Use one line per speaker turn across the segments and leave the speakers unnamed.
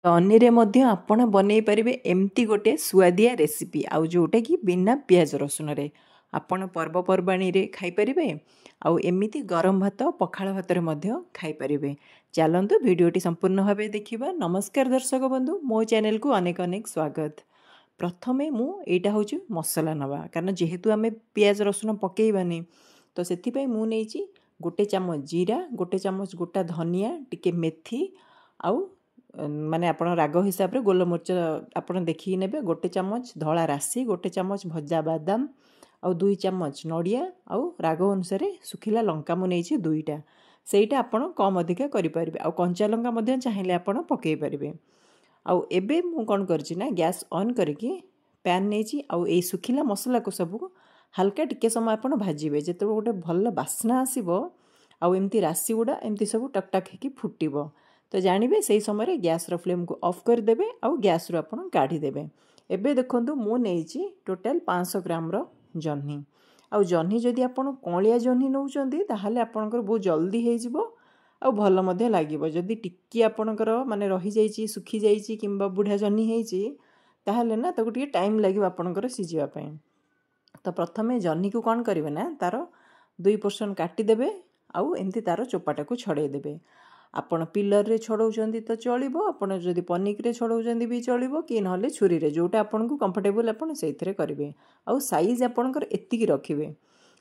जह्नी मध्य आपण बनई पारे एमती गोटे सुआदिया रेसिपी आउ जोटा कि बिना पियाज रसुन रे आपण पर्वपर्वाणी रे खाई पारिबे आउ एमिति गरम भात पखाळ भातर मध्य खाई पारिबे। चलंतु भिडियोटी संपूर्ण भावे देखिबा। नमस्कार दर्शक बंधु, मो चैनल को अनेक अनेक स्वागत। प्रथमे मु एटा होची मसला नवा, कारण जेहेतु आमे पियाज रसुन पकेइबानी तो सेति मु नेइची गोटे चामच जीरा, गोटे चामच गोटा धनिया, टिके मेथी आउ माने आपण राग हिसाब रे गोलमरिच आपण देखि नेबे। गोटे चामच धला राशि, गोटे चामच भजा बादाम आउ 2 चामच नड़िया आउ राग अनुसार सुखिला लंका मु नेइछि 2टा। सेइटा आपण कम अधिका करि परिबे। आउ कंचा लंका मध्ये चाहिले आपण पकेइ परिबे। आउ एबे मु कोन करछि ना गैस ऑन करके पैन नेइछि आउ ए सुखिला मसला को सब हल्का टिके समय आपण भाजिबे। जेते गोटे भल बास्ना आसीबो आउ एमती राशि गुडा एमती सब टक टक हेकी फुटिबो तो जानवे से समय गैस रो फ्लेम को ऑफ कर देबे आउ गैस रो आपण काढी देबे। एबे देखंतु मु नेइछि टोटल 500 ग्राम रो जह्नी। आउ जह्नी जदि आपण कोलिया जह्नी नउचंदी ताहाले आपणकर बहुत जल्दी हे जिवो आउ भल मध्ये लागिवो। जदि टिक्की आपणकर माने रही जाईछि, सुखी जाईछि किंबा बुढ़ा जह्नी हेइछि ताहाले ना ताको टिके टाइम लागिवो आपणकर सिजिवा पई। तो प्रथमे जह्नी को कोन करिवे ना तारो 2 पोर्शन काटी देबे आउ एमती तारो चोपाटा को छड़े देबे। आपण पिलर रे छड़ौचंदी तो चलिबो, आपण जदि पनिक रे छड़ौचंदी भी चलिबो कि नहले छुरी रे, जोटा आपण को कंफर्टेबल आपण सेइथरे करिवे। आउ साइज आपणकर एतिकी रखिबे।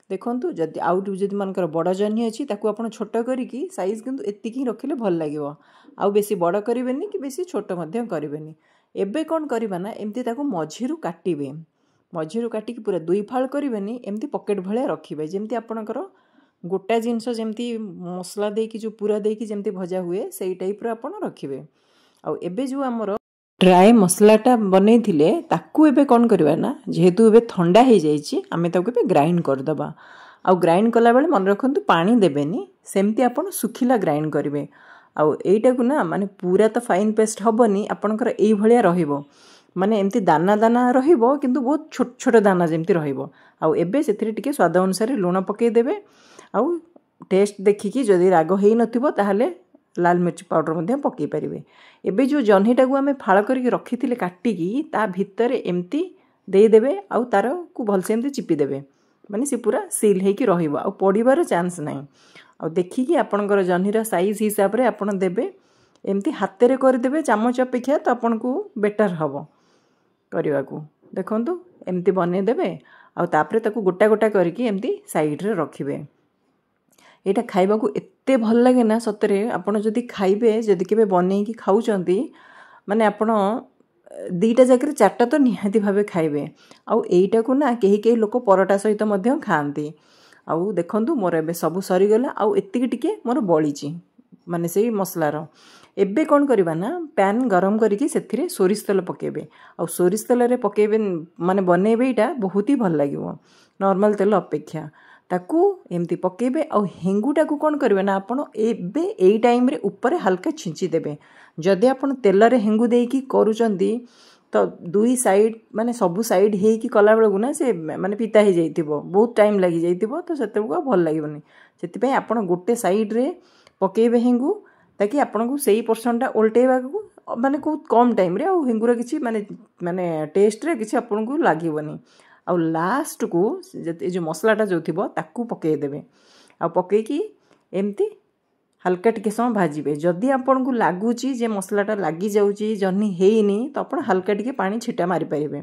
देखंतु जदि आउट जदि मानकर बड़ जह्नी अछि ताकू आपण छोट करिकी साइज किंतु एतिकी रखिले भल लागिवो। आउ बेसी बड़ करिवेनी कि बेसी छोट मध्य करिवेनी। एबे कोन करिबा ना एमती ताकू मझिरु काटिबे। मझिरु काटिकी पूरा 2 फाळ करिवेनी, एमती पॉकेट भळे रखिबे। जेमती आपणकर गोटा जिनस जमती मसला देकी जो पूरा देकी जमती भजा हुए सेई टाइप रो आपण रखिबे। आउ एबे जो हमर ड्राई मसलाटा बनै थिले ताकू एबे कोन करबा ना, जेहेतु एबे ठंडा हे जाईछि आमे ताकू एबे ग्राइंड कर दबा। आउ ग्राइंड कला बेले मन रखंतु पानी देबेनी, सेमती आपण सुखिला ग्राइंड करिवे। आउ एइटा को ना माने पूरा तो फाइन पेस्ट हबनी, आपणकर एई भलिया रहिबो। माने एमती दाना दाना रहिबो किंतु बहुत छोट छोट दाना जेमती रहिबो। आउ एबे सेथिरे टिके स्वाद अनुसार लूण पके देबे। आउ टेस्ट देखिकी जदि राग हेई नथिबो ताहाले लाल मिर्च पाउडर मध्ये पके परिबे। एबे जो जह्नीटा को आमे फाळ करके रखिथिले काटिकी ता भितर एमती देई देबे आउ तार को भलसे एमती चिपी देबे। माने से पूरा सील हेकी रहिबो आउ पडिबार चांस नाही। आउ देखिकी आपनकर जह्नीर साइज हिसाब रे आपण देबे। एमती हाथे रे कर देबे चामच अपेक्षा तो आपण को बेटर हबो करिवा को। देखंतु एमती बने देबे आउ तापरे ताकू गोटा गोटा करके एमती साइड रे रखिबे। एटा खाइबा को एत्ते भल लागे ना सतरे। आपण जदि खाइबे, जदि केबे बनै की खाउचंती माने आपण 2टा जाकर 4टा तो निहाती भाबे खाइबे। आउ एइटा को ना केही केही लोक परोटा सहित मध्य खाआंती। आउ देखंतु मोर एबे सब सरी गला आउ एत्तिकी टिके मोर बळीची माने सेई मसला रो। एबे कोन करबा ना पैन गरम करके सेथिरे सोरिष तेल पकेबे। आउ सोरिष तेल रे पकेबे माने बनेबे एटा बहुत ही भल लागिवो नॉर्मल तेल अपेक्षा। ताकू एमती पकेबे आउ हेंगुटा को कोन करबे ना आपण एबे एई टाइम रे ऊपर हल्का छिंची देबे। जदि आपण तेल रे हेंगु देकी करूचंदी तो 2 साइड माने सब साइड हेकी कला बेलगु ना से माने पिता हे जाइतिबो, बहुत टाइम लागि जाइतिबो तो सेतेबो भल लागिबनी। सेति पई आपण गोटे साइड रे पकेबे हेंगु ताकि आपण को सेई पोर्शनटा उल्टेबा को माने बहुत कम टाइम रे आउ हेंगुरा किछि माने टेस्ट रे किछि आपण को लागिबनी। आउ लास्ट को ए जो मसलाटा जो थिबो ताकू पके देबे। आ पके की एमती हल्का टिके समय भाजिबे। जदि आपण को लागुची जे मसलाटा लागी जाउची जह्नी हेइनी तो आपण हल्का टिके पानी छिटा मारी पाइबे,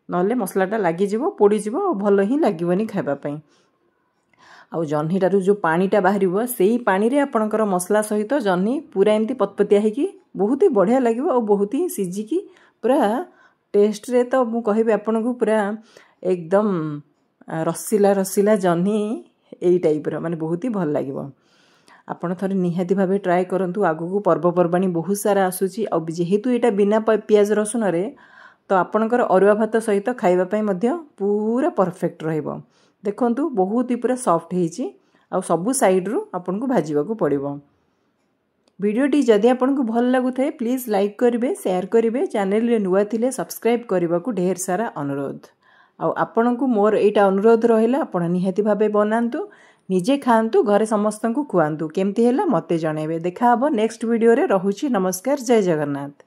नहले मसलाटा लागी जिवो पोडी जिवो भल ही लागिबनी खाइबा पई। आउ जह्नीटारू जो पानीटा बाहरिबो सेई पानी रे आपणकर मसला सहित जह्नी पूरा एमती पतपतिया हेकी बहुत ही बढ़िया लागिबो और बहुत ही सिजिकी पूरा टेस्ट रे तो मु कहिबे आपण को पूरा एकदम रसीला रसीला जह्नी एई टाइप रो माने बहुत ही भल लागिवो। आपण थरे निहाती भाबे ट्राई करंतु। आगु को पर्वपर्वाणी बहुत सारा आसुची आ जेहेतु एटा बिना पियाज रसुन रे तो आपणकर अरुआ भात सहित खाइबा पई मध्य पूरा परफेक्ट रहइबो। देखंतु बहुत ही पूरा सॉफ्ट हेची आ सब साइड रु आपण को भाजीबा को पड़िबो। वीडियोटी जदि आपन को भल लागुथे प्लीज लाइक करिवे, शेयर करिवे, चैनल रे नुआ थिले सब्सक्राइब करबा को ढेर सारा अनुरोध। आ आपन को मोर एटा अनुरोध रहिला आपण निहाती भाबे बनांतु, निजे खांतु, घरे समस्त को खुआंतु। केमती हैला मते जणेबे। देखा हबो नेक्स्ट वीडियो रे। रहुची नमस्कार, जय जगन्नाथ।